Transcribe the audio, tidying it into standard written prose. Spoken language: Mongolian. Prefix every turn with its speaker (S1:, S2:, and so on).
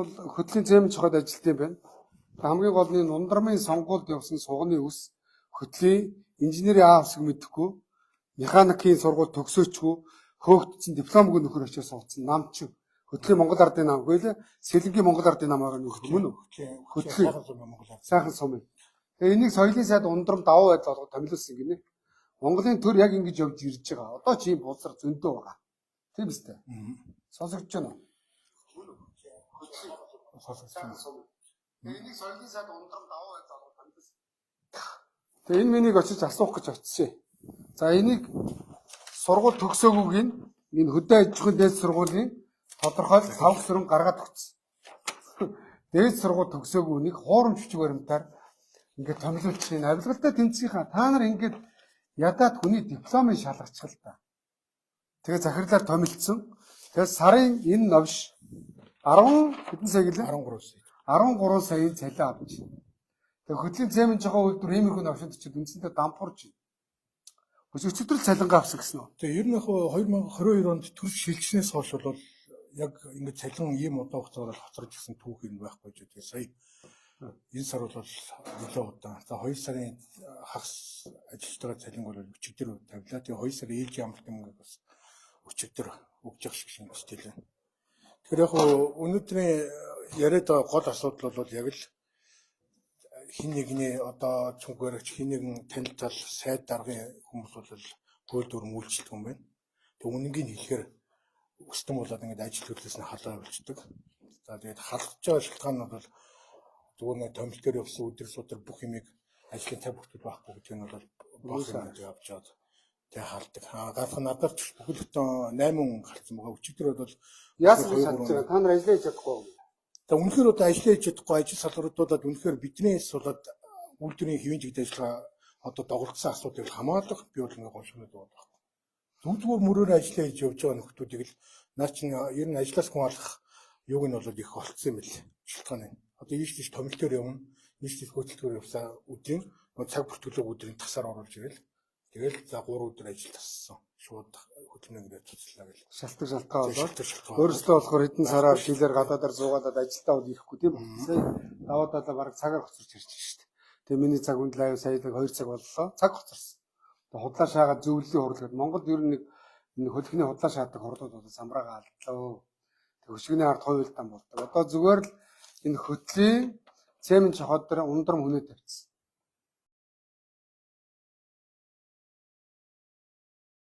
S1: бол хөтлийн зээмж хоход ажилт юм байна. Хамгийн гол нь Ундрамын сонгуульд явсан сугны ус хөтлийн инженерийн аавсыг мэдэхгүй механикийн сургууль төгсөөчгүй хөөгдсөн дипломгүй нөхөр очиж суудсан нам чи хөтлийн Монгол ардын намгүй л Сэлэнгийн Монгол ардын намаар нөхөх мөн үү? Хөтлийн сайхан сум. Тэгээ энийг соёлын сайд Ундрам давуу байдал олгоод томилуулсан гинэ. Монголын төр яг ингэж явж ирж байгаа. Одоо чи булсар зөндөө байгаа. Тийм үстэй. Сонсогдож байна уу? Сонсогдсон. Энийг соёлын сайд Ундрам давуу байдал олгоод томилуулсан. Тэгээ энэ миний очиж асуух гэж очив. За энийг сургууль төгсөөгүйг энэ хөдөө аж ахуйн дээд сургуулийн тодорхойл 5 сөрөн гаргаад өгсөн. Дээд сургууль төгсөөгүй нэг хуурамч хүч баримтаар ингээд томилуулчих энэ авилгалтай тэмцгийнхаа та нар ингээд ядаад хүний дипломыг шалгачих л та. Тэгээ захирлаар томилцсон. Тэгээ сарын энэ новш 10 хэдэн сая гэлээ? 13 сая цалин авч. Тэгээ хөтлийн зээмэн жохоо үйлдвэр иймэрхүү новшинд чи үндсэндээ дампуурч байна. Өчигдөр цалингаа авсан гэсэн үү?
S2: Тэгээ ер нь яг 2022 онд төрөл шилжснээс хойш бол яг ингээд цалин ийм удаа хугацаагаар хоцорж гисэн түүх юм байхгүй ч тэгээ сая энэ сар бол нөлөө удаан. За 2 сарын хагас ажилтнаа цалин бол өчигдөр тавилаа. Тэгээ 2 сарын ээлжийн амралт юм бас өчигдөр өгж явах шиг шинжилтэй л байна. Тэгэхээр яг өнөөдрийн яриад байгаа гол асуудал бол яг л хин нэгний одоо цүнхээрч хин нэгэн танилцал сайд даргын хүмүүс бол гүйлдвэр мүүлжилдэг юм байна. Тэг үнэнгийг хэлэхээр өстөн болоод ингээд ажил хөдлөөс нь халаа болчдөг. За тэгээд халдж байгаа шалтгаан нь бол зүгээр нэг томил дээр явсан өдөр судар бүх юмыг ажлын цав бүртгэл байхгүй гэдэг нь бол бос юм явж чад. Тэг халддаг. Гарах надад ч бүхэл бүтэн 8 хүн халдсан байгаа. Өчигдөр бол
S1: яасан гэж хадж байгаа. Та нар ажиллаж чадахгүй.
S2: За үнэхээр одоо ажиллаж чадахгүй ажил салбаруудад үнэхээр биднээс болоод үйлдвэрийн хэвийн чигт ажиллагаа одоо доголдсон асуудыг хамгаалах би бол нэг гоншгонод байгаа байхгүй. Зүгдгүүр мөрөөр ажиллаж явж байгаа нөхдүүдийг л наа чинь ер нь ажлаас хүн алах юуг нь бол их болцсон юм л шалтгаан нь. Одоо ийш тийш томил дээр явна. Ийш тийш хөтөлбөр явсаа өдрийн цаг бүртгэлөө өдрийн тасаар оруулж ирэл. Тэгэл за 3 өдөр ажил тассан. Шууд хөдөлмөрөөр цуцлаа гэл.
S1: Шалтгаан болоод өөрөөсөө болохоор хэдэн сараар шилээр гадаадаар суугаад ажилдаа бол ирэхгүй тийм үү? Сая даваа далаа бараг цагаар хоцорч ирж штт. Тэгээ миний цаг үнд лайв сая 2 цаг боллоо. Цаг хоцорсон. Тэгээ худлаа шаагаад зөвлөлийн хурлаад Монголд ер нь нэг хөдөлгөөний худлаа шаадаг хурлууд бол самраагаа алдлаа. Тэг хөшгөний ард хуйлтан болдог. Одоо зүгээр л энэ хөтлийн цемент чохоод дээр Ундрам хүнээ тавьчихсан.